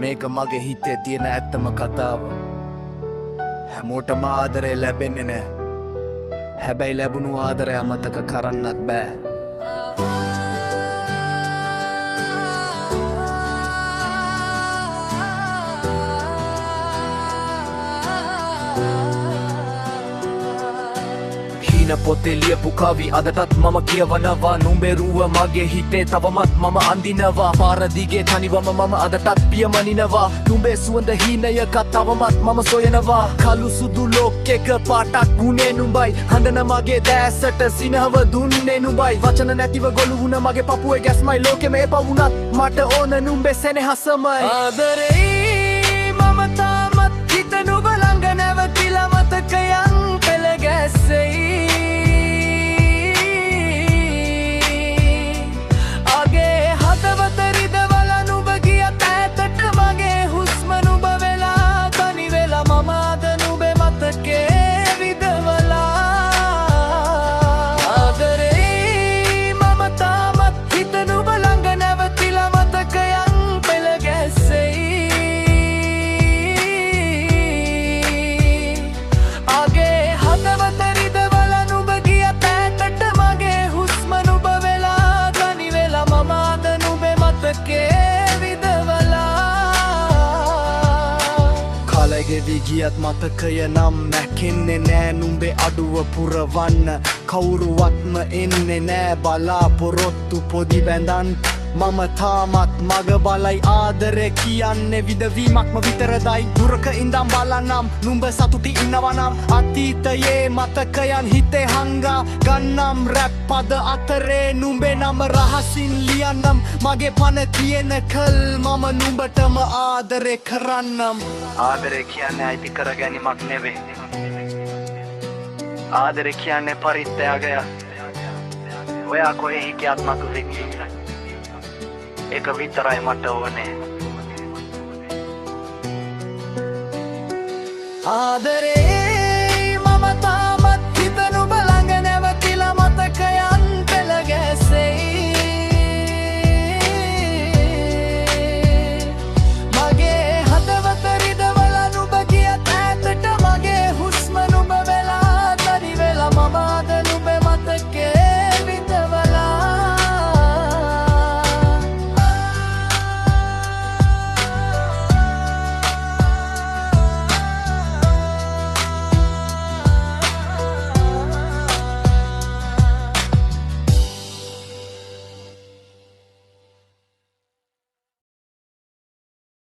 මේක මගේ හිතේ තියෙන ඇත්තම කතාව. හැමෝටම ආදරේ ලැබෙන්නේ නෑ. හැබැයි ලැබුණු ආදරය අමතක කරන්නත් බෑ. පොතේ ලියපු කවි අදටත් මම කියවනවා. නුඹෙරුව මගේ හිතේ තවමත් මම අඳිනවා. පාර දිගේ තනිවම මම අදටත් පියමනිනවා. නුඹේ සුවඳ හීනයක තවමත් මම සොයනවා. කළු සුදු ලෝකෙක පාටක් වුණේ නුඹයි. හඬන මගේ දැසට සිනහව දුන්නේ නුඹයි. වචන නැතිව ගොළු වුණ මගේ පපුවේ ගැස්මයි. ලෝකෙම එපවුණත් මට ඕන නුඹේ සෙනෙහසමයි. ආදරේ මම තාමත් හිත නුඹ ළඟ නැවතිලා මතකයන් පෙළ ගැස්සෙයි. ගියත් මතකය නම් නැකෙන්නේ නෑ. නුඹේ අඩුව පුරවන්න කවුරුවත්ම එන්නේ නෑ. බලාපොරොත්තු පොදි බැඳන් මම තාමත් මග බලයි. ආදරේ කියන්නේ විදවීමක්ම විතරදයි. දුරක ඉඳන් බලනම් නුඹ සතුටි ඉන්නවනම්. අතීතයේ මතකයන් හිතේ හංගා ගන්නම්. රැප් පද අතරේ නුඹේ නම රහසින් ලියන්නම්. මගේ පන තියෙන කල් මම නුඹටම ආදරේ කරන්නම්. ආදරේ කියන්නේ අයිති කර ගැනීමක් නෙවේ. ආදරේ කියන්නේ පරිත්‍යාගය. ඔයා කොහේ හිටියත් මතු වෙන්නේ. ඒක විතරයි මට ඕනේ. ආදරේ